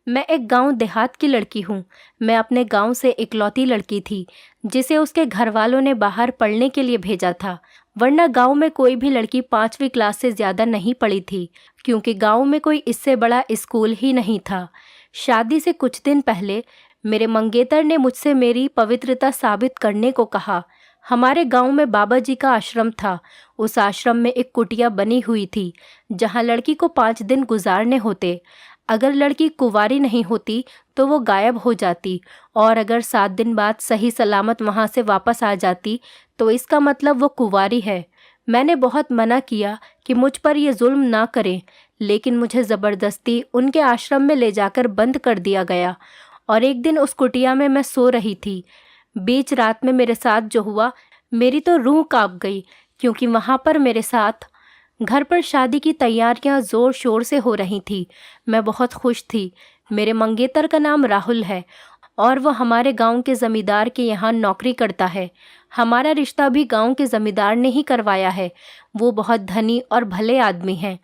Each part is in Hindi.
मैं एक गांव देहात की लड़की हूँ। मैं अपने गांव से इकलौती लड़की थी जिसे उसके घर वालों ने बाहर पढ़ने के लिए भेजा था, वरना गांव में कोई भी लड़की 5वीं क्लास से ज़्यादा नहीं पढ़ी थी, क्योंकि गांव में कोई इससे बड़ा स्कूल ही नहीं था। शादी से कुछ दिन पहले मेरे मंगेतर ने मुझसे मेरी पवित्रता साबित करने को कहा। हमारे गांव में बाबा जी का आश्रम था। उस आश्रम में एक कुटिया बनी हुई थी जहां लड़की को 5 दिन गुजारने होते। अगर लड़की कुंवारी नहीं होती तो वो गायब हो जाती, और अगर 7 दिन बाद सही सलामत वहाँ से वापस आ जाती तो इसका मतलब वो कुंवारी है। मैंने बहुत मना किया कि मुझ पर ये जुल्म ना करें, लेकिन मुझे ज़बरदस्ती उनके आश्रम में ले जाकर बंद कर दिया गया। और एक दिन उस कुटिया में मैं सो रही थी। बीच रात में मेरे साथ जो हुआ, मेरी तो रूह कांप गई, क्योंकि वहाँ पर मेरे साथ घर पर शादी की तैयारियां जोर शोर से हो रही थी। मैं बहुत खुश थी। मेरे मंगेतर का नाम राहुल है और वो हमारे गांव के ज़मींदार के यहाँ नौकरी करता है। हमारा रिश्ता भी गांव के ज़मींदार ने ही करवाया है। वो बहुत धनी और भले आदमी हैं।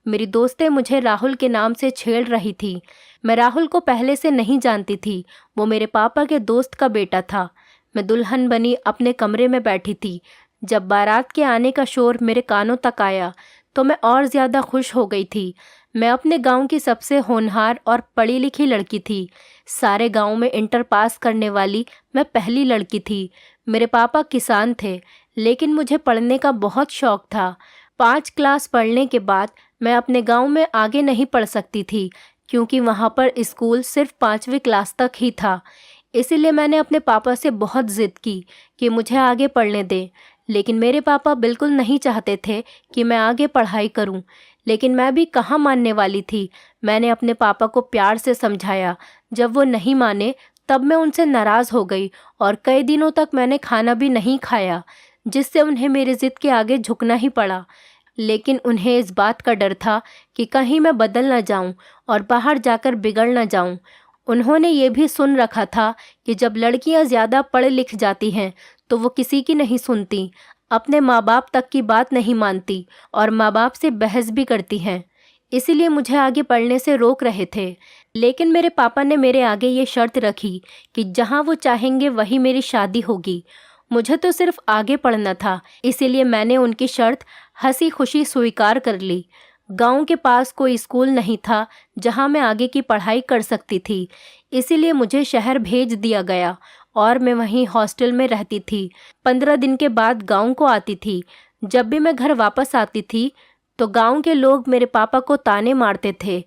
मेरी दोस्तें मुझे राहुल के नाम से छेड़ रही थी। मैं राहुल को पहले से नहीं जानती थी। वो मेरे पापा के दोस्त का बेटा था। मैं दुल्हन बनी अपने कमरे में बैठी थी। जब बारात के आने का शोर मेरे कानों तक आया तो मैं और ज़्यादा खुश हो गई थी। मैं अपने गांव की सबसे होनहार और पढ़ी लिखी लड़की थी। सारे गांव में इंटर पास करने वाली मैं पहली लड़की थी। मेरे पापा किसान थे, लेकिन मुझे पढ़ने का बहुत शौक था। 5 क्लास पढ़ने के बाद मैं अपने गांव में आगे नहीं पढ़ सकती थी, क्योंकि वहाँ पर स्कूल सिर्फ 5वीं क्लास तक ही था। इसीलिए मैंने अपने पापा से बहुत ज़िद की कि मुझे आगे पढ़ने दें, लेकिन मेरे पापा बिल्कुल नहीं चाहते थे कि मैं आगे पढ़ाई करूं। लेकिन मैं भी कहाँ मानने वाली थी। मैंने अपने पापा को प्यार से समझाया। जब वो नहीं माने तब मैं उनसे नाराज़ हो गई और कई दिनों तक मैंने खाना भी नहीं खाया, जिससे उन्हें मेरी ज़िद के आगे झुकना ही पड़ा। लेकिन उन्हें इस बात का डर था कि कहीं मैं बदल न जाऊं और बाहर जाकर बिगड़ न जाऊं। उन्होंने ये भी सुन रखा था कि जब लड़कियां ज़्यादा पढ़ लिख जाती हैं तो वो किसी की नहीं सुनती, अपने माँ बाप तक की बात नहीं मानती और माँ बाप से बहस भी करती हैं। इसीलिए मुझे आगे पढ़ने से रोक रहे थे। लेकिन मेरे पापा ने मेरे आगे ये शर्त रखी कि जहाँ वो चाहेंगे वहीं मेरी शादी होगी। मुझे तो सिर्फ आगे पढ़ना था, इसीलिए मैंने उनकी शर्त हंसी खुशी स्वीकार कर ली। गांव के पास कोई स्कूल नहीं था जहां मैं आगे की पढ़ाई कर सकती थी, इसीलिए मुझे शहर भेज दिया गया और मैं वहीं हॉस्टल में रहती थी। 15 दिन के बाद गांव को आती थी। जब भी मैं घर वापस आती थी तो गांव के लोग मेरे पापा को ताने मारते थे।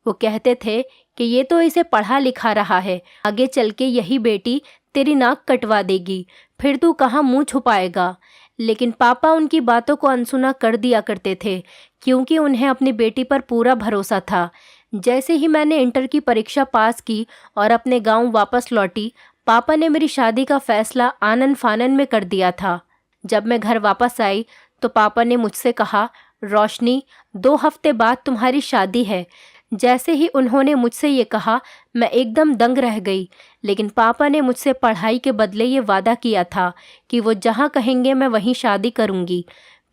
वो कहते थे कि ये तो इसे पढ़ा लिखा रहा है, आगे चल के यही बेटी तेरी नाक कटवा देगी, फिर तू कहाँ मुंह छुपाएगा। लेकिन पापा उनकी बातों को अनसुना कर दिया करते थे, क्योंकि उन्हें अपनी बेटी पर पूरा भरोसा था। जैसे ही मैंने इंटर की परीक्षा पास की और अपने गांव वापस लौटी, पापा ने मेरी शादी का फैसला आनन फानन में कर दिया था। जब मैं घर वापस आई तो पापा ने मुझसे कहा, रोशनी, 2 हफ्ते बाद तुम्हारी शादी है। जैसे ही उन्होंने मुझसे ये कहा, मैं एकदम दंग रह गई। लेकिन पापा ने मुझसे पढ़ाई के बदले ये वादा किया था कि वो जहाँ कहेंगे मैं वहीं शादी करूँगी।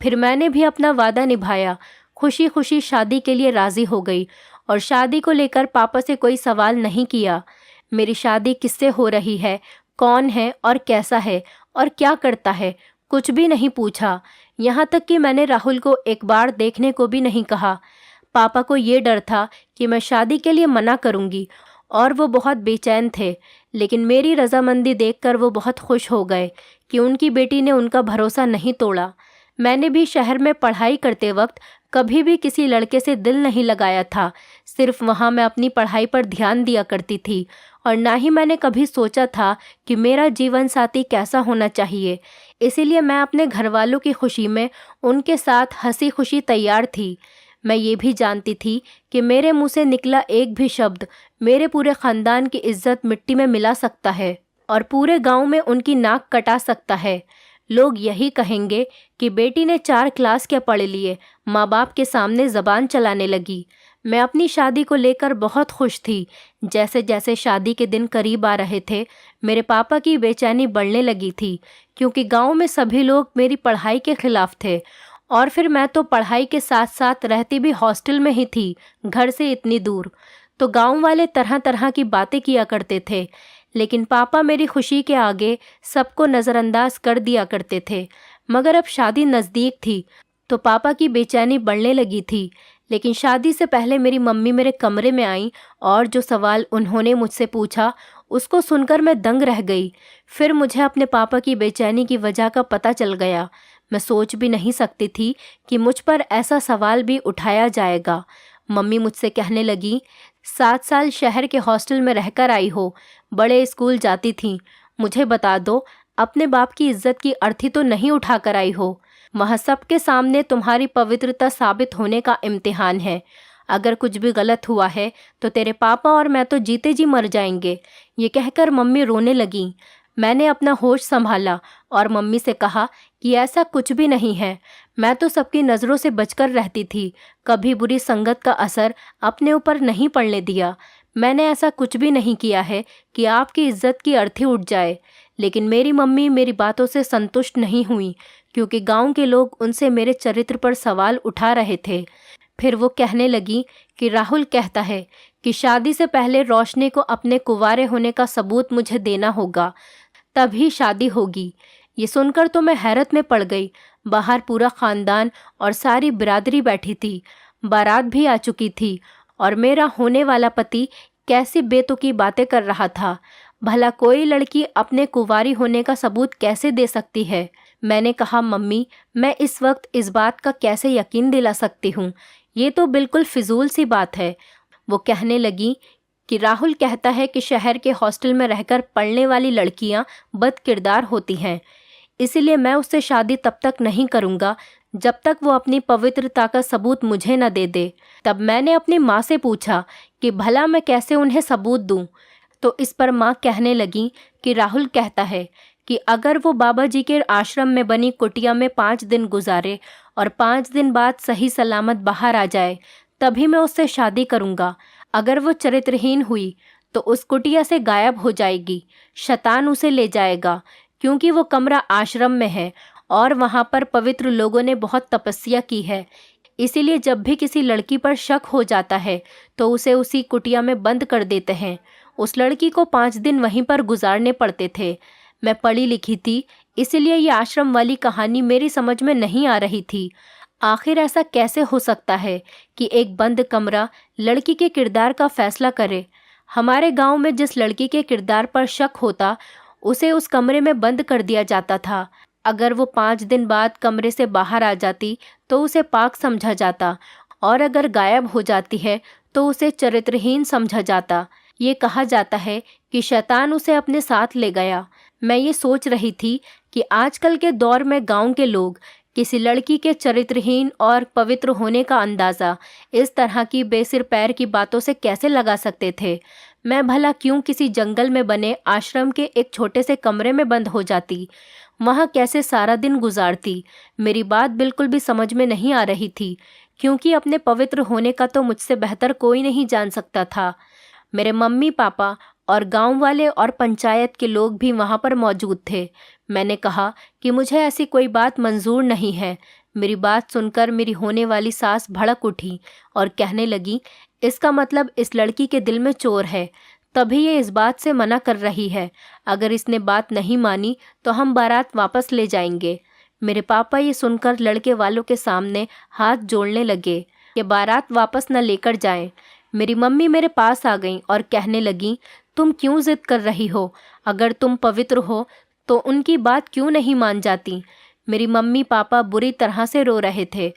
फिर मैंने भी अपना वादा निभाया। खुशी खुशी शादी के लिए राज़ी हो गई और शादी को लेकर पापा से कोई सवाल नहीं किया। मेरी शादी किससे हो रही है, कौन है और कैसा है और क्या करता है, कुछ भी नहीं पूछा। यहाँ तक कि मैंने राहुल को एक बार देखने को भी नहीं कहा। पापा को ये डर था कि मैं शादी के लिए मना करूँगी और वो बहुत बेचैन थे। लेकिन मेरी रजामंदी देखकर वो बहुत खुश हो गए कि उनकी बेटी ने उनका भरोसा नहीं तोड़ा। मैंने भी शहर में पढ़ाई करते वक्त कभी भी किसी लड़के से दिल नहीं लगाया था। सिर्फ वहाँ मैं अपनी पढ़ाई पर ध्यान दिया करती थी और ना ही मैंने कभी सोचा था कि मेरा जीवन साथी कैसा होना चाहिए। इसीलिए मैं अपने घर वालों की खुशी में उनके साथ हंसी खुशी तैयार थी। मैं ये भी जानती थी कि मेरे मुंह से निकला एक भी शब्द मेरे पूरे ख़ानदान की इज्जत मिट्टी में मिला सकता है और पूरे गांव में उनकी नाक कटा सकता है। लोग यही कहेंगे कि बेटी ने 4 क्लास क्या पढ़ लिए, माँ बाप के सामने ज़बान चलाने लगी। मैं अपनी शादी को लेकर बहुत खुश थी। जैसे जैसे शादी के दिन करीब आ रहे थे, मेरे पापा की बेचैनी बढ़ने लगी थी, क्योंकि गांव में सभी लोग मेरी पढ़ाई के खिलाफ थे। और फिर मैं तो पढ़ाई के साथ साथ रहती भी हॉस्टल में ही थी, घर से इतनी दूर। तो गांव वाले तरह तरह की बातें किया करते थे, लेकिन पापा मेरी खुशी के आगे सबको नज़रअंदाज कर दिया करते थे। मगर अब शादी नज़दीक थी तो पापा की बेचैनी बढ़ने लगी थी। लेकिन शादी से पहले मेरी मम्मी मेरे कमरे में आई और जो सवाल उन्होंने मुझसे पूछा उसको सुनकर मैं दंग रह गई। फिर मुझे अपने पापा की बेचैनी की वजह का पता चल गया। मैं सोच भी नहीं सकती थी कि मुझ पर ऐसा सवाल भी उठाया जाएगा। मम्मी मुझसे कहने लगी, 7 साल शहर के हॉस्टल में रहकर आई हो, बड़े स्कूल जाती थी, मुझे बता दो, अपने बाप की इज्जत की अर्थी तो नहीं उठा कर आई हो। वह सबके सामने तुम्हारी पवित्रता साबित होने का इम्तिहान है। अगर कुछ भी गलत हुआ है तो तेरे पापा और मैं तो जीते जी मर जाएंगे। ये कहकर मम्मी रोने लगी। मैंने अपना होश संभाला और मम्मी से कहा कि ऐसा कुछ भी नहीं है। मैं तो सबकी नज़रों से बचकर रहती थी, कभी बुरी संगत का असर अपने ऊपर नहीं पड़ने दिया। मैंने ऐसा कुछ भी नहीं किया है कि आपकी इज्जत की अर्थी उठ जाए। लेकिन मेरी मम्मी मेरी बातों से संतुष्ट नहीं हुई, क्योंकि गांव के लोग उनसे मेरे चरित्र पर सवाल उठा रहे थे। फिर वो कहने लगी कि राहुल कहता है कि शादी से पहले रोशनी को अपने कुंवारे होने का सबूत मुझे देना होगा, तभी शादी होगी। ये सुनकर तो मैं हैरत में पड़ गई। बाहर पूरा खानदान और सारी बिरादरी बैठी थी, बारात भी आ चुकी थी और मेरा होने वाला पति कैसी बेतुकी बातें कर रहा था। भला कोई लड़की अपने कुंवारी होने का सबूत कैसे दे सकती है? मैंने कहा, मम्मी, मैं इस वक्त इस बात का कैसे यकीन दिला सकती हूँ? ये तो बिल्कुल फिजूल सी बात है। वो कहने लगी कि राहुल कहता है कि शहर के हॉस्टल में रहकर पढ़ने वाली लड़कियां बदकिरदार होती हैं, इसीलिए मैं उससे शादी तब तक नहीं करूँगा जब तक वो अपनी पवित्रता का सबूत मुझे न दे दे। तब मैंने अपनी माँ से पूछा कि भला मैं कैसे उन्हें सबूत दूँ? तो इस पर माँ कहने लगी कि राहुल कहता है कि अगर वो बाबा जी के आश्रम में बनी कुटिया में 5 दिन गुजारे और 5 दिन बाद सही सलामत बाहर आ जाए, तभी मैं उससे शादी करूँगा। अगर वो चरित्रहीन हुई तो उस कुटिया से गायब हो जाएगी, शैतान उसे ले जाएगा, क्योंकि वो कमरा आश्रम में है और वहाँ पर पवित्र लोगों ने बहुत तपस्या की है। इसीलिए जब भी किसी लड़की पर शक हो जाता है तो उसे उसी कुटिया में बंद कर देते हैं। उस लड़की को 5 दिन वहीं पर गुजारने पड़ते थे। मैं पढ़ी लिखी थी, इसीलिए ये आश्रम वाली कहानी मेरी समझ में नहीं आ रही थी। आखिर ऐसा कैसे हो सकता है कि एक बंद कमरा लड़की के किरदार का फैसला करे? हमारे गांव में जिस लड़की के किरदार पर शक होता उसे उस कमरे में बंद कर दिया जाता था। अगर वो 5 दिन बाद कमरे से बाहर आ जाती तो उसे पाक समझा जाता, और अगर गायब हो जाती है तो उसे चरित्रहीन समझा जाता। ये कहा जाता है कि शैतान उसे अपने साथ ले गया। मैं ये सोच रही थी कि आजकल के दौर में गांव के लोग किसी लड़की के चरित्रहीन और पवित्र होने का अंदाज़ा इस तरह की बेसिर पैर की बातों से कैसे लगा सकते थे। मैं भला क्यों किसी जंगल में बने आश्रम के एक छोटे से कमरे में बंद हो जाती, वहाँ कैसे सारा दिन गुजारती? मेरी बात बिल्कुल भी समझ में नहीं आ रही थी, क्योंकि अपने पवित्र होने का तो मुझसे बेहतर कोई नहीं जान सकता था। मेरे मम्मी पापा और गांव वाले और पंचायत के लोग भी वहाँ पर मौजूद थे। मैंने कहा कि मुझे ऐसी कोई बात मंजूर नहीं है। मेरी बात सुनकर मेरी होने वाली सास भड़क उठी और कहने लगी, इसका मतलब इस लड़की के दिल में चोर है, तभी ये इस बात से मना कर रही है। अगर इसने बात नहीं मानी तो हम बारात वापस ले जाएंगे। मेरे पापा ये सुनकर लड़के वालों के सामने हाथ जोड़ने लगे कि बारात वापस न लेकर जाएं। मेरी मम्मी मेरे पास आ गईं और कहने लगी, तुम क्यों जिद कर रही हो? अगर तुम पवित्र हो तो उनकी बात क्यों नहीं मान जाती? मेरी मम्मी पापा बुरी तरह से रो रहे थे।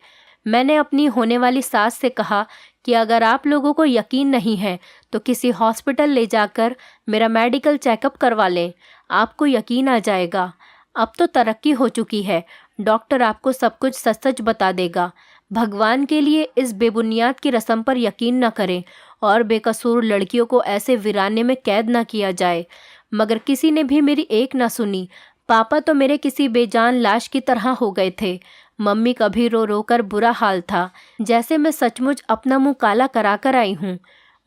मैंने अपनी होने वाली सास से कहा कि अगर आप लोगों को यकीन नहीं है तो किसी हॉस्पिटल ले जाकर मेरा मेडिकल चेकअप करवा लें, आपको यकीन आ जाएगा। अब तो तरक्की हो चुकी है, डॉक्टर आपको सब कुछ सच सच बता देगा। भगवान के लिए इस बेबुनियाद की रस्म पर यकीन न करें और बेकसूर लड़कियों को ऐसे वीराने में कैद न किया जाए। मगर किसी ने भी मेरी एक न सुनी। पापा तो मेरे किसी बेजान लाश की तरह हो गए थे। मम्मी कभी रो रो कर बुरा हाल था, जैसे मैं सचमुच अपना मुंह काला करा कर आई हूँ।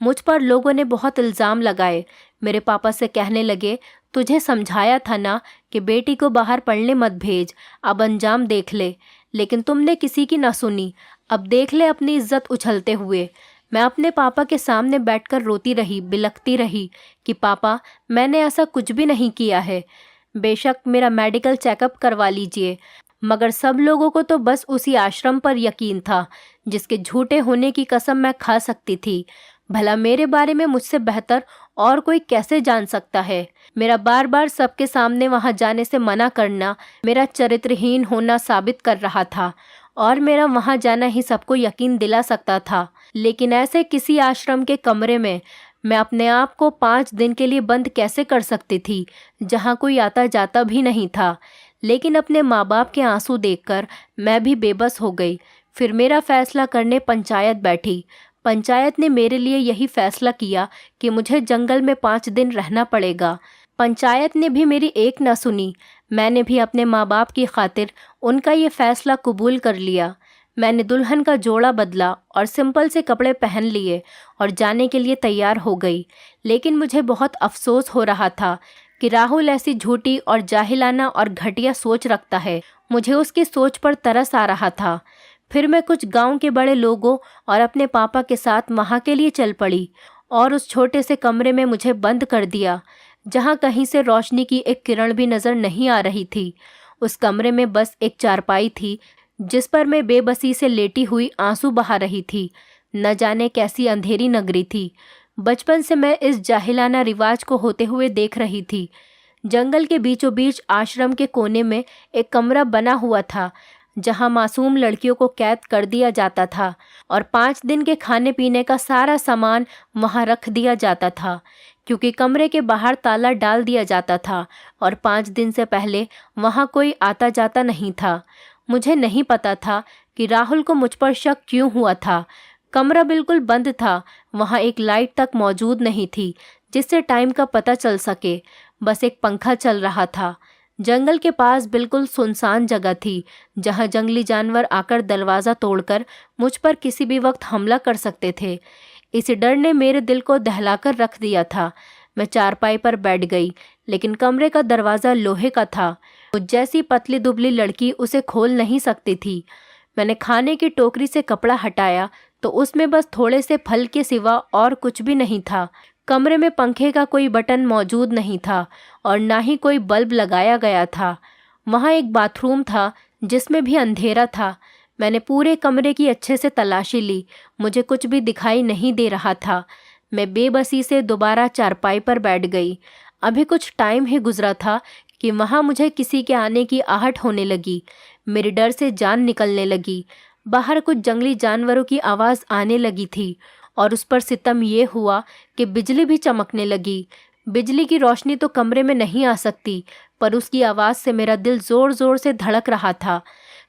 मुझ पर लोगों ने बहुत इल्ज़ाम लगाए। मेरे पापा से कहने लगे, तुझे समझाया था ना कि बेटी को बाहर पढ़ने मत भेज, अब अंजाम देख ले। लेकिन तुमने किसी की ना सुनी, अब देख ले अपनी इज्जत उछलते हुए। मैं अपने पापा के सामने बैठकर रोती रही, बिलखती रही कि पापा, मैंने ऐसा कुछ भी नहीं किया है। बेशक मेरा मेडिकल चेकअप करवा लीजिए, मगर सब लोगों को तो बस उसी आश्रम पर यकीन था जिसके झूठे होने की कसम मैं खा सकती थी। भला मेरे बारे में मुझसे बेहतर और कोई कैसे जान सकता है? मेरा बार बार सबके सामने वहां जाने से मना करना मेरा चरित्रहीन होना साबित कर रहा था, और मेरा वहां जाना ही सबको यकीन दिला सकता था। लेकिन ऐसे किसी आश्रम के कमरे में मैं अपने आप को 5 दिन के लिए बंद कैसे कर सकती थी, जहां कोई आता जाता भी नहीं था। लेकिन अपने माँ बाप के आंसू देखकर मैं भी बेबस हो गई। फिर मेरा फैसला करने पंचायत बैठी। पंचायत ने मेरे लिए यही फैसला किया कि मुझे जंगल में 5 दिन रहना पड़ेगा। पंचायत ने भी मेरी एक न सुनी। मैंने भी अपने माँ बाप की खातिर उनका ये फैसला कबूल कर लिया। मैंने दुल्हन का जोड़ा बदला और सिंपल से कपड़े पहन लिए और जाने के लिए तैयार हो गई। लेकिन मुझे बहुत अफसोस हो रहा था कि राहुल ऐसी झूठी और जाहिलाना और घटिया सोच रखता है। मुझे उसकी सोच पर तरस आ रहा था। फिर मैं कुछ गांव के बड़े लोगों और अपने पापा के साथ वहाँ के लिए चल पड़ी और उस छोटे से कमरे में मुझे बंद कर दिया, जहाँ कहीं से रोशनी की एक किरण भी नज़र नहीं आ रही थी। उस कमरे में बस एक चारपाई थी जिस पर मैं बेबसी से लेटी हुई आंसू बहा रही थी। न जाने कैसी अंधेरी नगरी थी। बचपन से मैं इस जाहिलाना रिवाज को होते हुए देख रही थी। जंगल के बीचों बीच आश्रम के कोने में एक कमरा बना हुआ था जहां मासूम लड़कियों को कैद कर दिया जाता था और 5 दिन के खाने पीने का सारा सामान वहां रख दिया जाता था, क्योंकि कमरे के बाहर ताला डाल दिया जाता था और 5 दिन से पहले वहां कोई आता जाता नहीं था। मुझे नहीं पता था कि राहुल को मुझ पर शक क्यों हुआ था। कमरा बिल्कुल बंद था। वहां एक लाइट तक मौजूद नहीं थी जिससे टाइम का पता चल सके। बस एक पंखा चल रहा था। जंगल के पास बिल्कुल सुनसान जगह थी जहां जंगली जानवर आकर दरवाज़ा तोड़कर मुझ पर किसी भी वक्त हमला कर सकते थे। इस डर ने मेरे दिल को दहलाकर रख दिया था। मैं चारपाई पर बैठ गई, लेकिन कमरे का दरवाज़ा लोहे का था। मुझ जैसी पतली दुबली लड़की उसे खोल नहीं सकती थी। मैंने खाने की टोकरी से कपड़ा हटाया तो उसमें बस थोड़े से फल के सिवा और कुछ भी नहीं था। कमरे में पंखे का कोई बटन मौजूद नहीं था और ना ही कोई बल्ब लगाया गया था। वहाँ एक बाथरूम था जिसमें भी अंधेरा था। मैंने पूरे कमरे की अच्छे से तलाशी ली। मुझे कुछ भी दिखाई नहीं दे रहा था। मैं बेबसी से दोबारा चारपाई पर बैठ गई। अभी कुछ टाइम ही गुजरा था कि वहाँ मुझे किसी के आने की आहट होने लगी। मेरे डर से जान निकलने लगी। बाहर कुछ जंगली जानवरों की आवाज़ आने लगी थी और उस पर सितम ये हुआ कि बिजली भी चमकने लगी। बिजली की रोशनी तो कमरे में नहीं आ सकती, पर उसकी आवाज़ से मेरा दिल ज़ोर ज़ोर से धड़क रहा था।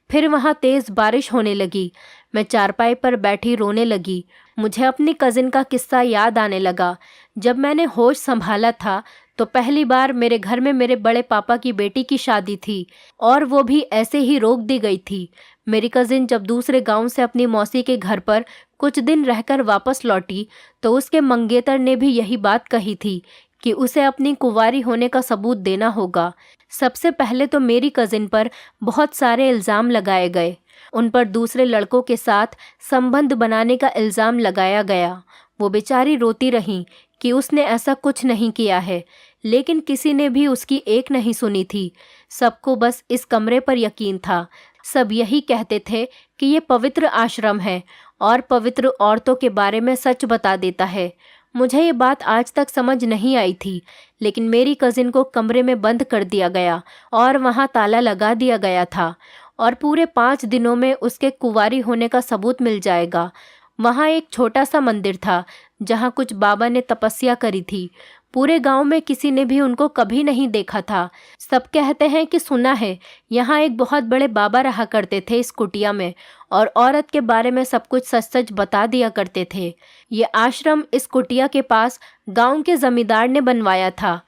फिर वहाँ तेज़ बारिश होने लगी। मैं चारपाई पर बैठी रोने लगी। मुझे अपनी कज़िन का किस्सा याद आने लगा। जब मैंने होश संभाला था तो पहली बार मेरे घर में मेरे बड़े पापा की बेटी की शादी थी और वो भी ऐसे ही रोक दी गई थी। मेरी कज़िन जब दूसरे गांव से अपनी मौसी के घर पर कुछ दिन रहकर वापस लौटी तो उसके मंगेतर ने भी यही बात कही थी कि उसे अपनी कुंवारी होने का सबूत देना होगा। सबसे पहले तो मेरी कज़िन पर बहुत सारे इल्ज़ाम लगाए गए। उन पर दूसरे लड़कों के साथ संबंध बनाने का इल्ज़ाम लगाया गया। वो बेचारी रोती रहीं कि उसने ऐसा कुछ नहीं किया है, लेकिन किसी ने भी उसकी एक नहीं सुनी थी। सबको बस इस कमरे पर यकीन था। सब यही कहते थे कि ये पवित्र आश्रम है और पवित्र औरतों के बारे में सच बता देता है। मुझे ये बात आज तक समझ नहीं आई थी, लेकिन मेरी कज़िन को कमरे में बंद कर दिया गया और वहाँ ताला लगा दिया गया था और पूरे 5 दिनों में उसके कुंवारी होने का सबूत मिल जाएगा। वहाँ एक छोटा सा मंदिर था जहाँ कुछ बाबा ने तपस्या करी थी। पूरे गांव में किसी ने भी उनको कभी नहीं देखा था। सब कहते हैं कि सुना है यहाँ एक बहुत बड़े बाबा रहा करते थे इस कुटिया में और औरत के बारे में सब कुछ सच सच बता दिया करते थे। ये आश्रम इस कुटिया के पास गांव के जमींदार ने बनवाया था।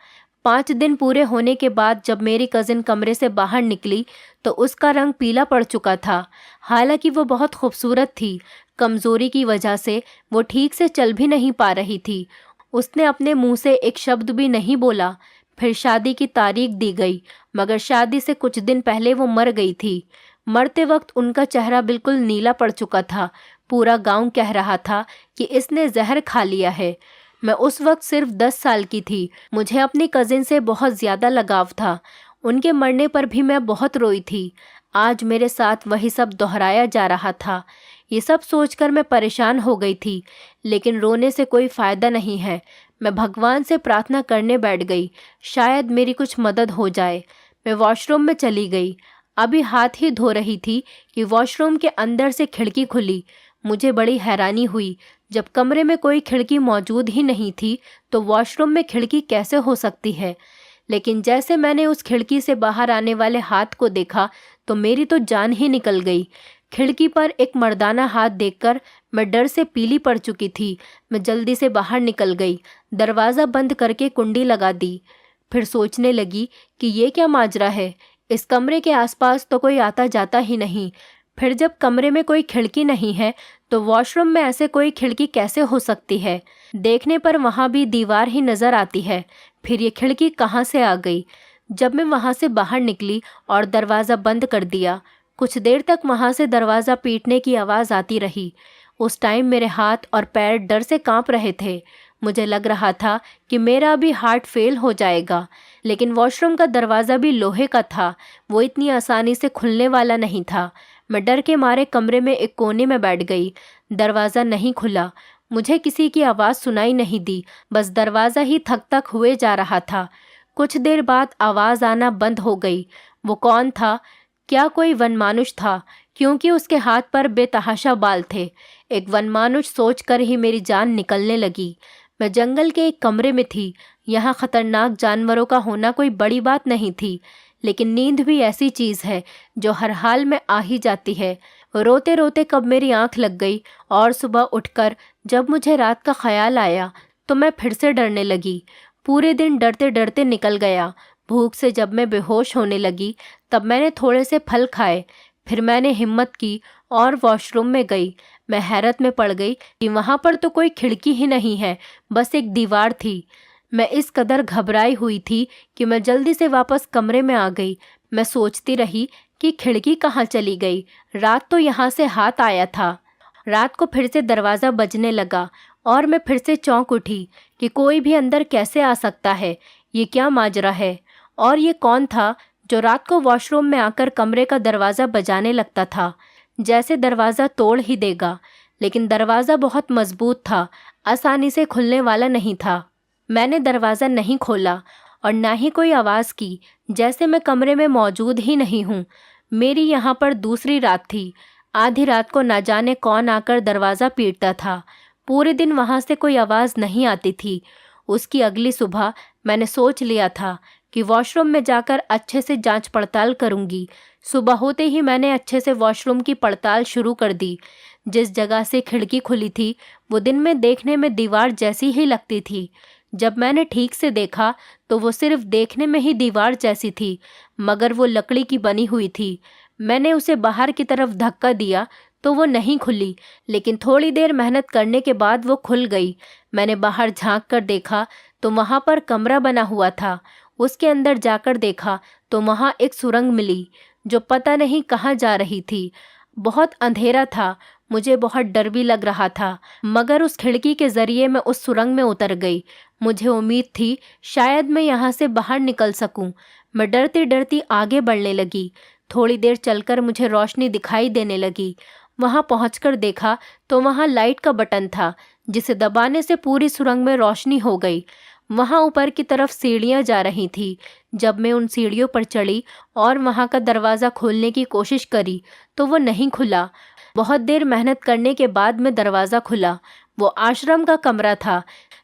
5 दिन पूरे होने के बाद जब मेरी कज़िन कमरे से बाहर निकली तो उसका रंग पीला पड़ चुका था। हालांकि वो बहुत खूबसूरत थी। कमज़ोरी की वजह से वो ठीक से चल भी नहीं पा रही थी। उसने अपने मुंह से एक शब्द भी नहीं बोला। फिर शादी की तारीख दी गई, मगर शादी से कुछ दिन पहले वो मर गई थी। मरते वक्त उनका चेहरा बिल्कुल नीला पड़ चुका था। पूरा गांव कह रहा था कि इसने जहर खा लिया है। मैं उस वक्त सिर्फ 10 साल की थी। मुझे अपनी कजिन से बहुत ज़्यादा लगाव था। उनके मरने पर भी मैं बहुत रोई थी। आज मेरे साथ वही सब दोहराया जा रहा था। ये सब सोचकर मैं परेशान हो गई थी, लेकिन रोने से कोई फ़ायदा नहीं है। मैं भगवान से प्रार्थना करने बैठ गई, शायद मेरी कुछ मदद हो जाए। मैं वॉशरूम में चली गई। अभी हाथ ही धो रही थी कि वॉशरूम के अंदर से खिड़की खुली। मुझे बड़ी हैरानी हुई। जब कमरे में कोई खिड़की मौजूद ही नहीं थी तो वॉशरूम में खिड़की कैसे हो सकती है। लेकिन जैसे मैंने उस खिड़की से बाहर आने वाले हाथ को देखा तो मेरी तो जान ही निकल गई। खिड़की पर एक मर्दाना हाथ देखकर मैं डर से पीली पड़ चुकी थी। मैं जल्दी से बाहर निकल गई, दरवाज़ा बंद करके कुंडी लगा दी। फिर सोचने लगी कि ये क्या माजरा है। इस कमरे के आसपास तो कोई आता जाता ही नहीं। फिर जब कमरे में कोई खिड़की नहीं है तो वॉशरूम में ऐसे कोई खिड़की कैसे हो सकती है। देखने पर वहाँ भी दीवार ही नज़र आती है। फिर ये खिड़की कहाँ से आ गई। जब मैं वहाँ से बाहर निकली और दरवाज़ा बंद कर दिया, कुछ देर तक वहाँ से दरवाज़ा पीटने की आवाज़ आती रही। उस टाइम मेरे हाथ और पैर डर से कांप रहे थे। मुझे लग रहा था कि मेरा अभी हार्ट फेल हो जाएगा। लेकिन वॉशरूम का दरवाज़ा भी लोहे का था, वो इतनी आसानी से खुलने वाला नहीं था। मैं डर के मारे कमरे में एक कोने में बैठ गई। दरवाज़ा नहीं खुला। मुझे किसी की आवाज़ सुनाई नहीं दी, बस दरवाज़ा ही थक थक हुए जा रहा था। कुछ देर बाद आवाज़ आना बंद हो गई। वो कौन था? क्या कोई वनमानुष था? क्योंकि उसके हाथ पर बेतहाशा बाल थे। एक वनमानुष सोचकर ही मेरी जान निकलने लगी। मैं जंगल के एक कमरे में थी। यहाँ खतरनाक जानवरों का होना कोई बड़ी बात नहीं थी, लेकिन नींद भी ऐसी चीज़ है जो हर हाल में आ ही जाती है। रोते रोते कब मेरी आंख लग गई और सुबह उठकर जब मुझे रात का ख्याल आया तो मैं फिर से डरने लगी। पूरे दिन डरते डरते निकल गया। भूख से जब मैं बेहोश होने लगी तब मैंने थोड़े से फल खाए। फिर मैंने हिम्मत की और वॉशरूम में गई। मैं हैरत में पड़ गई कि वहाँ पर तो कोई खिड़की ही नहीं है, बस एक दीवार थी। मैं इस कदर घबराई हुई थी कि मैं जल्दी से वापस कमरे में आ गई। मैं सोचती रही कि खिड़की कहाँ चली गई। रात तो यहाँ से हाथ आया था। रात को फिर से दरवाज़ा बजने लगा और मैं फिर से चौंक उठी कि कोई भी अंदर कैसे आ सकता है। ये क्या माजरा है? और ये कौन था जो रात को वॉशरूम में आकर कमरे का दरवाज़ा बजाने लगता था, जैसे दरवाज़ा तोड़ ही देगा। लेकिन दरवाज़ा बहुत मजबूत था, आसानी से खुलने वाला नहीं था। मैंने दरवाज़ा नहीं खोला और ना ही कोई आवाज़ की, जैसे मैं कमरे में मौजूद ही नहीं हूँ। मेरी यहाँ पर दूसरी रात थी। आधी रात को ना जाने कौन आकर दरवाज़ा पीटता था। पूरे दिन वहाँ से कोई आवाज़ नहीं आती थी। उसकी अगली सुबह मैंने सोच लिया था कि वॉशरूम में जाकर अच्छे से जांच पड़ताल करूंगी। सुबह होते ही मैंने अच्छे से वॉशरूम की पड़ताल शुरू कर दी। जिस जगह से खिड़की खुली थी वो दिन में देखने में दीवार जैसी ही लगती थी। जब मैंने ठीक से देखा तो वो सिर्फ देखने में ही दीवार जैसी थी, मगर वो लकड़ी की बनी हुई थी। मैंने उसे बाहर की तरफ धक्का दिया तो वो नहीं खुली, लेकिन थोड़ी देर मेहनत करने के बाद वो खुल गई। मैंने बाहर झांक कर देखा तो वहाँ पर कमरा बना हुआ था। उसके अंदर जाकर देखा तो वहाँ एक सुरंग मिली जो पता नहीं कहाँ जा रही थी। बहुत अंधेरा था, मुझे बहुत डर भी लग रहा था, मगर उस खिड़की के ज़रिए मैं उस सुरंग में उतर गई। मुझे उम्मीद थी शायद मैं यहाँ से बाहर निकल सकूं। मैं डरती डरती आगे बढ़ने लगी। थोड़ी देर चलकर मुझे रोशनी दिखाई देने लगी। वहाँ पहुँचकर देखा तो वहाँ लाइट का बटन था, जिसे दबाने से पूरी सुरंग में रोशनी हो गई। वहाँ ऊपर की तरफ सीढ़ियाँ जा रही थी। जब मैं उन सीढ़ियों पर चढ़ी और वहाँ का दरवाज़ा खोलने की कोशिश करी तो वो नहीं खुला। बहुत देर मेहनत करने के बाद में दरवाज़ा खुला। वो आश्रम का कमरा था,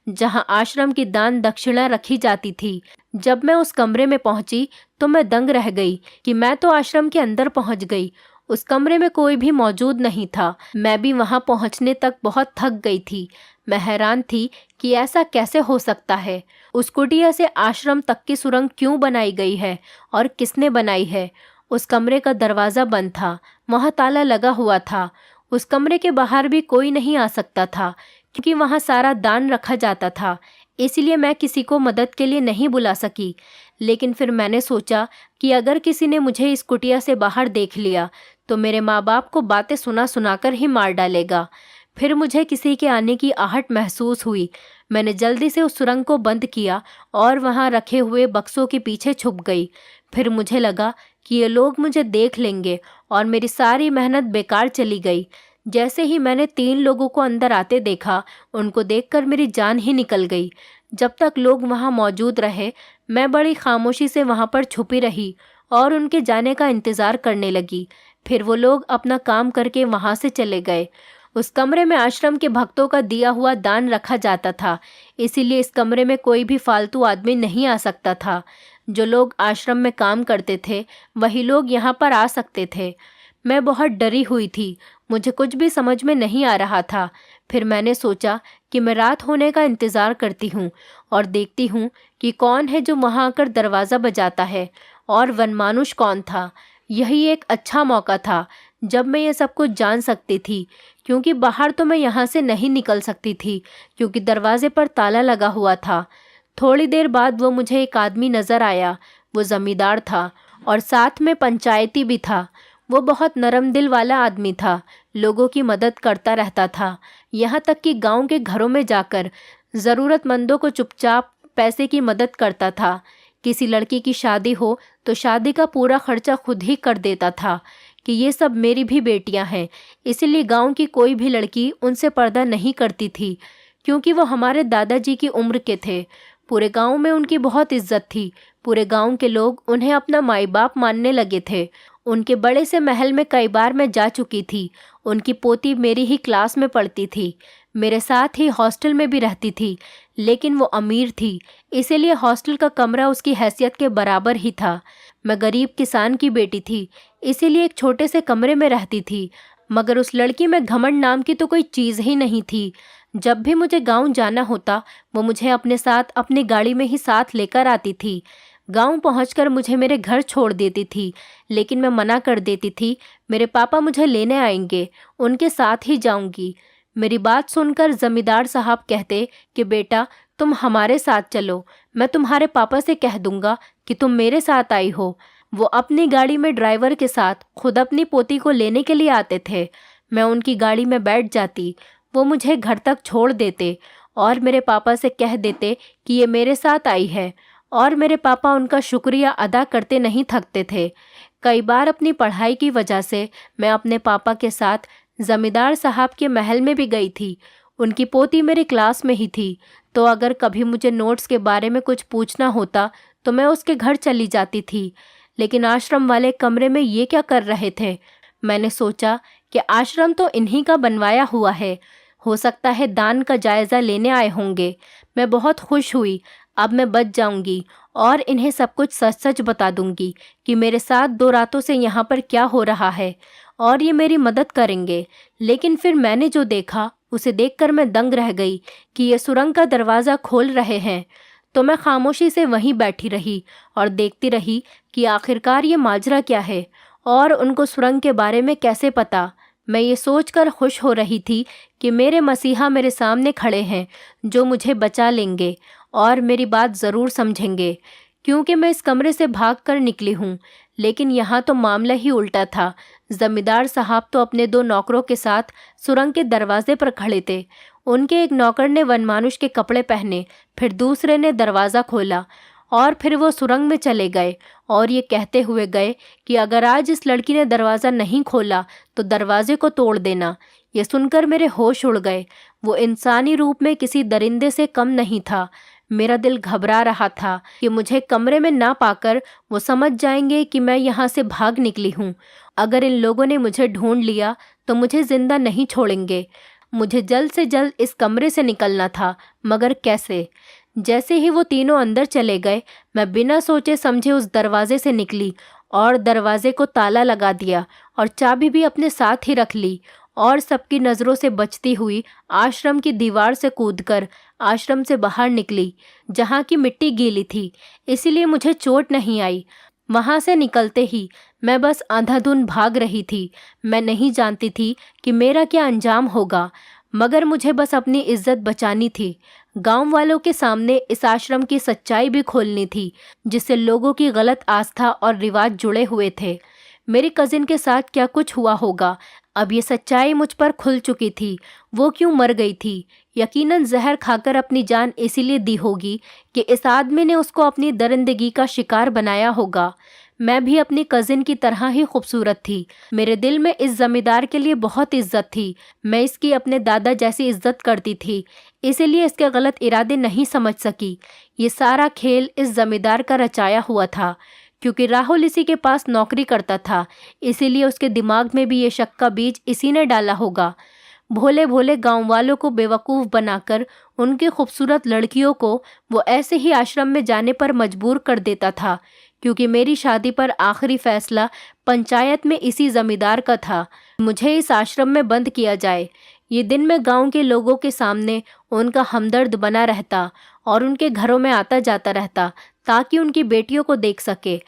जहाँ आश्रम की दान दक्षिणा रखी जाती थी। जब मैं उस कमरे में पहुँची तो मैं दंग रह गई कि मैं तो आश्रम के अंदर पहुँच गई। उस कमरे में कोई भी मौजूद नहीं था। मैं भी वहाँ पहुँचने तक बहुत थक गई थी। मैं हैरान थी कि ऐसा कैसे हो सकता है। उस कुटिया से आश्रम तक की सुरंग क्यों बनाई गई है और किसने बनाई है। उस कमरे का दरवाज़ा बंद था, वहाँ ताला लगा हुआ था। उस कमरे के बाहर भी कोई नहीं आ सकता था, क्योंकि वहाँ सारा दान रखा जाता था। इसलिए मैं किसी को मदद के लिए नहीं बुला सकी। लेकिन फिर मैंने सोचा कि अगर किसी ने मुझे इस कुटिया से बाहर देख लिया तो मेरे माँ बाप को बातें सुना सुनाकर ही मार डालेगा। फिर मुझे किसी के आने की आहट महसूस हुई। मैंने जल्दी से उस सुरंग को बंद किया और वहाँ रखे हुए बक्सों के पीछे छुप गई। फिर मुझे लगा कि ये लोग मुझे देख लेंगे और मेरी सारी मेहनत बेकार चली गई। जैसे ही मैंने 3 लोगों को अंदर आते देखा, उनको देखकर मेरी जान ही निकल गई। जब तक लोग वहाँ मौजूद रहे, मैं बड़ी खामोशी से वहाँ पर छुपी रही और उनके जाने का इंतज़ार करने लगी। फिर वो लोग अपना काम करके वहाँ से चले गए। उस कमरे में आश्रम के भक्तों का दिया हुआ दान रखा जाता था, इसीलिए इस कमरे में कोई भी फालतू आदमी नहीं आ सकता था। जो लोग आश्रम में काम करते थे वही लोग यहाँ पर आ सकते थे। मैं बहुत डरी हुई थी, मुझे कुछ भी समझ में नहीं आ रहा था। फिर मैंने सोचा कि मैं रात होने का इंतज़ार करती हूँ और देखती हूँ कि कौन है जो वहाँ आकर दरवाज़ा बजाता है और वनमानुष कौन था। यही एक अच्छा मौका था जब मैं ये सब कुछ जान सकती थी, क्योंकि बाहर तो मैं यहाँ से नहीं निकल सकती थी क्योंकि दरवाजे पर ताला लगा हुआ था। थोड़ी देर बाद वो मुझे एक आदमी नज़र आया। वो ज़मींदार था और साथ में पंचायती भी था। वो बहुत नरम दिल वाला आदमी था, लोगों की मदद करता रहता था, यहाँ तक कि गांव के घरों में जाकर ज़रूरतमंदों को चुपचाप पैसे की मदद करता था। किसी लड़की की शादी हो तो शादी का पूरा खर्चा खुद ही कर देता था कि ये सब मेरी भी बेटियां हैं, इसीलिए गांव की कोई भी लड़की उनसे पर्दा नहीं करती थी, क्योंकि वो हमारे दादाजी की उम्र के थे। पूरे गांव में उनकी बहुत इज्जत थी। पूरे गांव के लोग उन्हें अपना माई बाप मानने लगे थे। उनके बड़े से महल में कई बार मैं जा चुकी थी। उनकी पोती मेरी ही क्लास में पढ़ती थी, मेरे साथ ही हॉस्टल में भी रहती थी, लेकिन वो अमीर थी, इसीलिए हॉस्टल का कमरा उसकी हैसियत के बराबर ही था। मैं गरीब किसान की बेटी थी, इसीलिए एक छोटे से कमरे में रहती थी। मगर उस लड़की में घमंड नाम की तो कोई चीज़ ही नहीं थी। जब भी मुझे गांव जाना होता, वो मुझे अपने साथ अपनी गाड़ी में ही साथ लेकर आती थी। गांव पहुंचकर मुझे मेरे घर छोड़ देती थी, लेकिन मैं मना कर देती थी, मेरे पापा मुझे लेने आएंगे, उनके साथ ही जाऊंगी। मेरी बात सुनकर जमींदार साहब कहते कि बेटा तुम हमारे साथ चलो, मैं तुम्हारे पापा से कह दूंगा कि तुम मेरे साथ आई हो। वो अपनी गाड़ी में ड्राइवर के साथ खुद अपनी पोती को लेने के लिए आते थे। मैं उनकी गाड़ी में बैठ जाती, वो मुझे घर तक छोड़ देते और मेरे पापा से कह देते कि ये मेरे साथ आई है, और मेरे पापा उनका शुक्रिया अदा करते नहीं थकते थे। कई बार अपनी पढ़ाई की वजह से मैं अपने पापा के साथ ज़मींदार साहब के महल में भी गई थी। उनकी पोती मेरी क्लास में ही थी, तो अगर कभी मुझे नोट्स के बारे में कुछ पूछना होता तो मैं उसके घर चली जाती थी। लेकिन आश्रम वाले कमरे में ये क्या कर रहे थे? मैंने सोचा कि आश्रम तो इन्हीं का बनवाया हुआ है, हो सकता है दान का जायज़ा लेने आए होंगे। मैं बहुत खुश हुई, अब मैं बच जाऊंगी और इन्हें सब कुछ सच सच बता दूंगी कि मेरे साथ 2 रातों से यहाँ पर क्या हो रहा है, और ये मेरी मदद करेंगे। लेकिन फिर मैंने जो देखा उसे देखकर मैं दंग रह गई कि ये सुरंग का दरवाज़ा खोल रहे हैं। तो मैं खामोशी से वहीं बैठी रही और देखती रही कि आखिरकार ये माजरा क्या है और उनको सुरंग के बारे में कैसे पता। मैं ये सोचकर खुश हो रही थी कि मेरे मसीहा मेरे सामने खड़े हैं जो मुझे बचा लेंगे और मेरी बात ज़रूर समझेंगे, क्योंकि मैं इस कमरे से भागकर निकली हूँ। लेकिन यहाँ तो मामला ही उल्टा था। ज़मींदार साहब तो अपने 2 नौकरों के साथ सुरंग के दरवाजे पर खड़े थे। उनके एक नौकर ने वनमानुष के कपड़े पहने, फिर दूसरे ने दरवाज़ा खोला और फिर वो सुरंग में चले गए और ये कहते हुए गए कि अगर आज इस लड़की ने दरवाज़ा नहीं खोला तो दरवाजे को तोड़ देना। ये सुनकर मेरे होश उड़ गए। वो इंसानी रूप में किसी दरिंदे से कम नहीं था। मेरा दिल घबरा रहा था कि मुझे कमरे में ना पाकर वो समझ जाएंगे कि मैं यहाँ से भाग निकली हूँ। अगर इन लोगों ने मुझे ढूंढ लिया तो मुझे जिंदा नहीं छोड़ेंगे। मुझे जल्द से जल्द इस कमरे से निकलना था, मगर कैसे? जैसे ही वो तीनों अंदर चले गए, मैं बिना सोचे समझे उस दरवाजे से निकली और दरवाजे को ताला लगा दिया और चाबी भी अपने साथ ही रख ली और सबकी नज़रों से बचती हुई आश्रम की दीवार से कूदकर आश्रम से बाहर निकली, जहाँ की मिट्टी गीली थी, इसीलिए मुझे चोट नहीं आई। वहाँ से निकलते ही मैं बस अंधाधुंध भाग रही थी। मैं नहीं जानती थी कि मेरा क्या अंजाम होगा, मगर मुझे बस अपनी इज्जत बचानी थी। गांव वालों के सामने इस आश्रम की सच्चाई भी खोलनी थी, जिससे लोगों की गलत आस्था और रिवाज जुड़े हुए थे। मेरी कजिन के साथ क्या कुछ हुआ होगा, अब ये सच्चाई मुझ पर खुल चुकी थी। वो क्यों मर गई थी? यकीनन जहर खाकर अपनी जान इसीलिए दी होगी कि इस आदमी ने उसको अपनी दरिंदगी का शिकार बनाया होगा। मैं भी अपनी कजिन की तरह ही खूबसूरत थी। मेरे दिल में इस जमींदार के लिए बहुत इज्जत थी। मैं इसकी अपने दादा जैसी इज्जत करती थी, इसीलिए इसके गलत इरादे नहीं समझ सकी। ये सारा खेल इस जमींदार का रचाया हुआ था। क्योंकि राहुल इसी के पास नौकरी करता था, इसीलिए उसके दिमाग में भी ये शक का बीज इसी ने डाला होगा। भोले भोले गांव वालों को बेवकूफ़ बनाकर उनकी खूबसूरत लड़कियों को वो ऐसे ही आश्रम में जाने पर मजबूर कर देता था, क्योंकि मेरी शादी पर आखिरी फैसला पंचायत में इसी जमींदार का था। मुझे इस आश्रम में बंद किया जाए। ये दिन मैं गांव के लोगों के सामने उनका हमदर्द बना रहता और उनके घरों में आता जाता रहता, ताकि उनकी बेटियों को देख सके।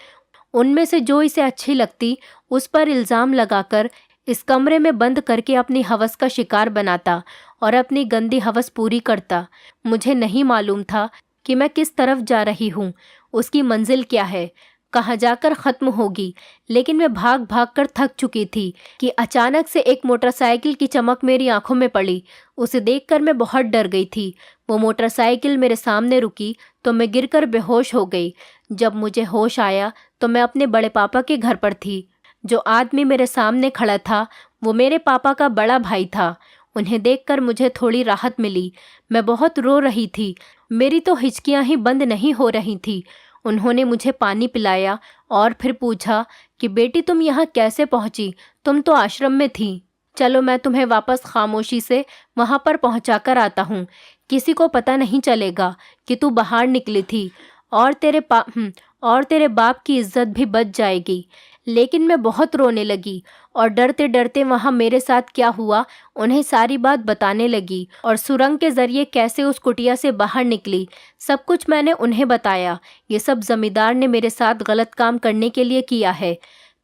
उनमें से जो इसे अच्छी लगती उस पर इल्ज़ाम लगाकर इस कमरे में बंद करके अपनी हवस का शिकार बनाता और अपनी गंदी हवस पूरी करता। मुझे नहीं मालूम था कि मैं किस तरफ जा रही हूँ, उसकी मंजिल क्या है, कहाँ जाकर ख़त्म होगी। लेकिन मैं भाग भाग कर थक चुकी थी कि अचानक से एक मोटरसाइकिल की चमक मेरी आंखों में पड़ी। उसे देखकर मैं बहुत डर गई थी। वो मोटरसाइकिल मेरे सामने रुकी तो मैं गिरकर बेहोश हो गई। जब मुझे होश आया तो मैं अपने बड़े पापा के घर पर थी। जो आदमी मेरे सामने खड़ा था वो मेरे पापा का बड़ा भाई था। उन्हें देखकर मुझे थोड़ी राहत मिली। मैं बहुत रो रही थी, मेरी तो हिचकियां ही बंद नहीं हो रही थी। उन्होंने मुझे पानी पिलाया और फिर पूछा कि बेटी तुम यहाँ कैसे पहुँची, तुम तो आश्रम में थी। चलो मैं तुम्हें वापस खामोशी से वहाँ पर पहुँचा कर आता हूँ। किसी को पता नहीं चलेगा कि तू बाहर निकली थी और तेरे बाप की इज्जत भी बच जाएगी। लेकिन मैं बहुत रोने लगी और डरते डरते वहाँ मेरे साथ क्या हुआ उन्हें सारी बात बताने लगी और सुरंग के ज़रिए कैसे उस कुटिया से बाहर निकली, सब कुछ मैंने उन्हें बताया। ये सब जमींदार ने मेरे साथ गलत काम करने के लिए किया है।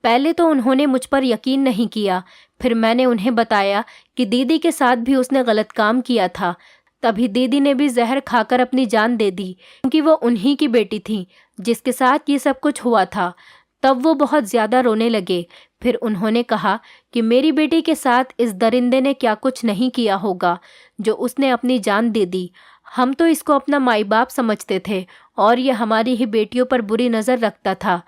पहले तो उन्होंने मुझ पर यकीन नहीं किया, फिर मैंने उन्हें बताया कि दीदी के साथ भी उसने गलत काम किया था। तभी दीदी ने भी जहर खाकर अपनी जान दे दी, क्योंकि वो उन्हीं की बेटी थी जिसके साथ ये सब कुछ हुआ था। तब वो बहुत ज़्यादा रोने लगे। फिर उन्होंने कहा कि मेरी बेटी के साथ इस दरिंदे ने क्या कुछ नहीं किया होगा जो उसने अपनी जान दे दी। हम तो इसको अपना माई बाप समझते थे और ये हमारी ही बेटियों पर बुरी नज़र रखता था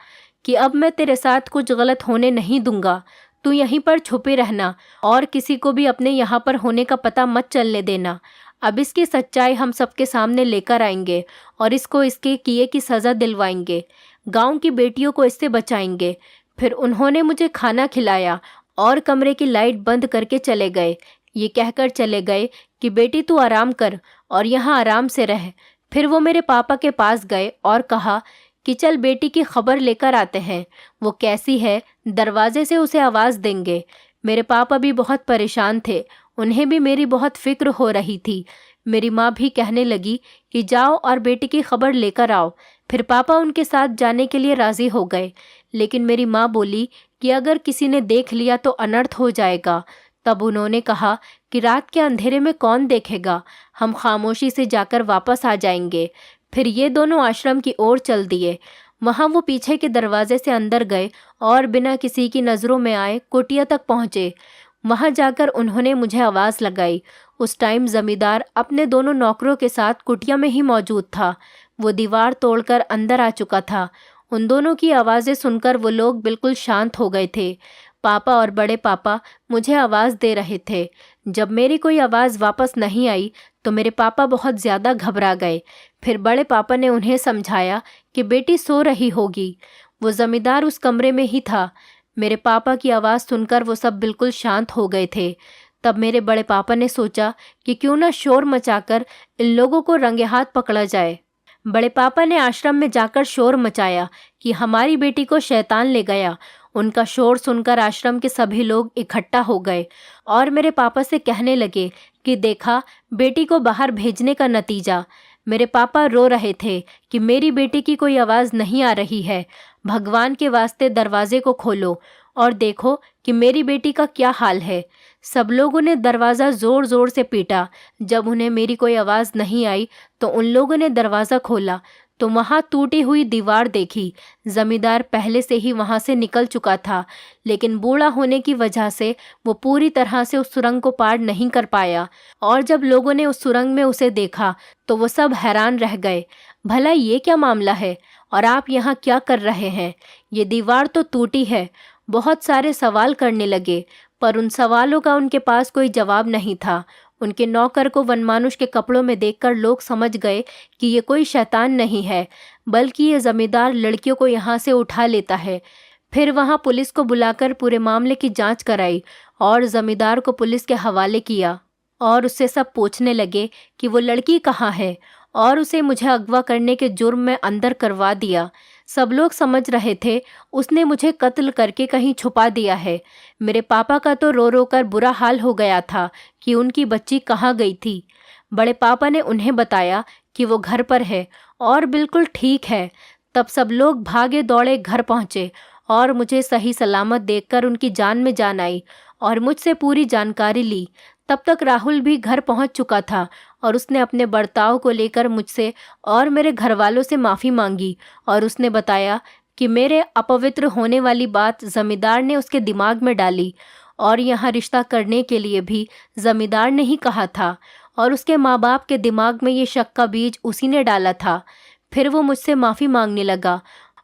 कि अब मैं तेरे साथ कुछ गलत होने नहीं दूंगा। तू यहीं पर छुपे रहना और किसी को भी अपने यहाँ पर होने का पता मत चलने देना। अब इसकी सच्चाई हम सबके सामने लेकर आएंगे और इसको इसके किए की सज़ा दिलवाएंगे। गांव की बेटियों को इससे बचाएंगे। फिर उन्होंने मुझे खाना खिलाया और कमरे की लाइट बंद करके चले गए। ये कहकर चले गए कि बेटी तू आराम कर और यहाँ आराम से रह। फिर वो मेरे पापा के पास गए और कहा कि चल बेटी की खबर लेकर आते हैं, वो कैसी है, दरवाजे से उसे आवाज़ देंगे। मेरे पापा भी बहुत परेशान थे, उन्हें भी मेरी बहुत फिक्र हो रही थी। मेरी माँ भी कहने लगी कि जाओ और बेटी की खबर लेकर आओ। फिर पापा उनके साथ जाने के लिए राज़ी हो गए, लेकिन मेरी माँ बोली कि अगर किसी ने देख लिया तो अनर्थ हो जाएगा। तब उन्होंने कहा कि रात के अंधेरे में कौन देखेगा, हम खामोशी से जाकर वापस आ जाएंगे। फिर ये दोनों आश्रम की ओर चल दिए। वहाँ वो पीछे के दरवाजे से अंदर गए और बिना किसी की नज़रों में आए कुटिया तक पहुँचे। वहाँ जाकर उन्होंने मुझे आवाज़ लगाई। उस टाइम जमींदार अपने दोनों नौकरों के साथ कुटिया में ही मौजूद था। वो दीवार तोड़कर अंदर आ चुका था। उन दोनों की आवाज़ें सुनकर वो लोग बिल्कुल शांत हो गए थे। पापा और बड़े पापा मुझे आवाज़ दे रहे थे। जब मेरी कोई आवाज़ वापस नहीं आई तो मेरे पापा बहुत ज़्यादा घबरा गए। फिर बड़े पापा ने उन्हें समझाया कि बेटी सो रही होगी। वो ज़मींदार उस कमरे में ही था। मेरे पापा की आवाज़ सुनकर वो सब बिल्कुल शांत हो गए थे। तब मेरे बड़े पापा ने सोचा कि क्यों ना शोर मचाकर इन लोगों को रंगे हाथ पकड़ा जाए। बड़े पापा ने आश्रम में जाकर शोर मचाया कि हमारी बेटी को शैतान ले गया। उनका शोर सुनकर आश्रम के सभी लोग इकट्ठा हो गए और मेरे पापा से कहने लगे कि देखा बेटी को बाहर भेजने का नतीजा। मेरे पापा रो रहे थे कि मेरी बेटी की कोई आवाज़ नहीं आ रही है, भगवान के वास्ते दरवाजे को खोलो। और देखो कि मेरी बेटी का क्या हाल है। सब लोगों ने दरवाज़ा ज़ोर ज़ोर से पीटा। जब उन्हें मेरी कोई आवाज़ नहीं आई तो उन लोगों ने दरवाज़ा खोला तो वहाँ टूटी हुई दीवार देखी। जमींदार पहले से ही वहाँ से निकल चुका था, लेकिन बूढ़ा होने की वजह से वो पूरी तरह से उस सुरंग को पार नहीं कर पाया। और जब लोगों ने उस सुरंग में उसे देखा तो वो सब हैरान रह गए। भला ये क्या मामला है और आप यहाँ क्या कर रहे हैं? ये दीवार तो टूटी है। बहुत सारे सवाल करने लगे, पर उन सवालों का उनके पास कोई जवाब नहीं था। उनके नौकर को वनमानुष के कपड़ों में देखकर लोग समझ गए कि ये कोई शैतान नहीं है, बल्कि ये जमींदार लड़कियों को यहाँ से उठा लेता है। फिर वहाँ पुलिस को बुलाकर पूरे मामले की जांच कराई और जमींदार को पुलिस के हवाले किया और उससे सब पूछने लगे कि वो लड़की कहाँ है, और उसे मुझे अगवा करने के जुर्म में अंदर करवा दिया। सब लोग समझ रहे थे उसने मुझे कत्ल करके कहीं छुपा दिया है। मेरे पापा का तो रो रो कर बुरा हाल हो गया था कि उनकी बच्ची कहाँ गई थी। बड़े पापा ने उन्हें बताया कि वो घर पर है और बिल्कुल ठीक है। तब सब लोग भागे दौड़े घर पहुँचे और मुझे सही सलामत देखकर उनकी जान में जान आई और मुझसे पूरी जानकारी ली। तब तक राहुल भी घर पहुंच चुका था और उसने अपने बर्ताव को लेकर मुझसे और मेरे घर वालों से माफ़ी मांगी और उसने बताया कि मेरे अपवित्र होने वाली बात जमींदार ने उसके दिमाग में डाली और यहाँ रिश्ता करने के लिए भी जमींदार ने ही कहा था और उसके माँ बाप के दिमाग में ये शक का बीज उसी ने डाला था। फिर वो मुझसे माफ़ी मांगने लगा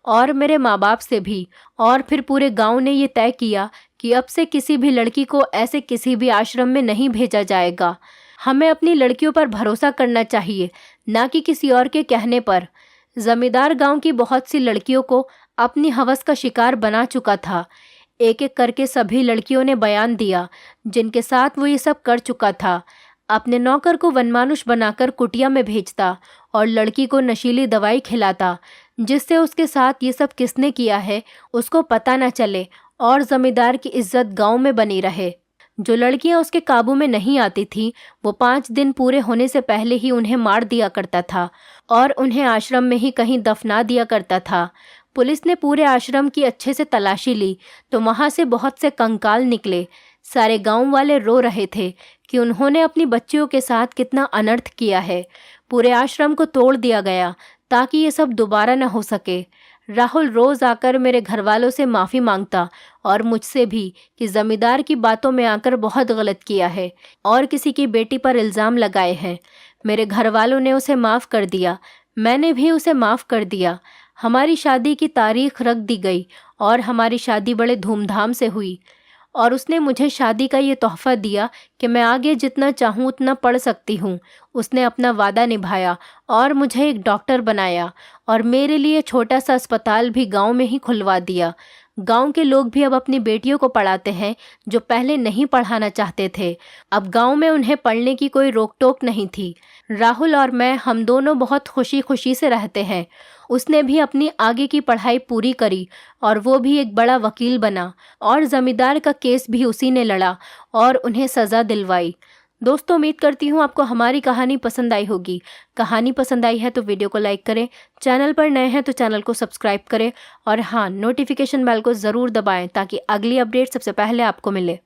और मेरे माँ बाप से भी, और फिर पूरे गांव ने ये तय किया कि अब से किसी भी लड़की को ऐसे किसी भी आश्रम में नहीं भेजा जाएगा। हमें अपनी लड़कियों पर भरोसा करना चाहिए, ना कि किसी और के कहने पर। जमींदार गांव की बहुत सी लड़कियों को अपनी हवस का शिकार बना चुका था। एक एक करके सभी लड़कियों ने बयान दिया जिनके साथ वो ये सब कर चुका था। अपने नौकर को वनमानुष बनाकर कुटिया में भेजता और लड़की को नशीली दवाई खिलाता, जिससे उसके साथ ये सब किसने किया है उसको पता न चले और जमींदार की इज्जत गांव में बनी रहे। जो लड़कियां उसके काबू में नहीं आती थीं, वो 5 दिन पूरे होने से पहले ही उन्हें मार दिया करता था और उन्हें आश्रम में ही कहीं दफना दिया करता था। पुलिस ने पूरे आश्रम की अच्छे से तलाशी ली तो वहाँ से बहुत से कंकाल निकले। सारे गांव वाले रो रहे थे कि उन्होंने अपनी बच्चियों के साथ कितना अनर्थ किया है। पूरे आश्रम को तोड़ दिया गया ताकि ये सब दोबारा न हो सके। राहुल रोज़ आकर मेरे घर वालों से माफ़ी मांगता और मुझसे भी कि ज़मींदार की बातों में आकर बहुत गलत किया है और किसी की बेटी पर इल्ज़ाम लगाए हैं। मेरे घर वालों ने उसे माफ़ कर दिया, मैंने भी उसे माफ़ कर दिया। हमारी शादी की तारीख रख दी गई और हमारी शादी बड़े धूमधाम से हुई और उसने मुझे शादी का ये तोहफ़ा दिया कि मैं आगे जितना चाहूँ उतना पढ़ सकती हूँ। उसने अपना वादा निभाया और मुझे एक डॉक्टर बनाया और मेरे लिए छोटा सा अस्पताल भी गांव में ही खुलवा दिया। गांव के लोग भी अब अपनी बेटियों को पढ़ाते हैं जो पहले नहीं पढ़ाना चाहते थे। अब गांव में उन्हें पढ़ने की कोई रोक टोक नहीं थी। राहुल और मैं, हम दोनों बहुत खुशी खुशी से रहते हैं। उसने भी अपनी आगे की पढ़ाई पूरी करी और वो भी एक बड़ा वकील बना और ज़मींदार का केस भी उसी ने लड़ा और उन्हें सज़ा दिलवाई। दोस्तों, उम्मीद करती हूँ आपको हमारी कहानी पसंद आई होगी। कहानी पसंद आई है तो वीडियो को लाइक करें, चैनल पर नए हैं तो चैनल को सब्सक्राइब करें और हाँ, नोटिफिकेशन बेल को ज़रूर दबाएं ताकि अगली अपडेट सबसे पहले आपको मिले।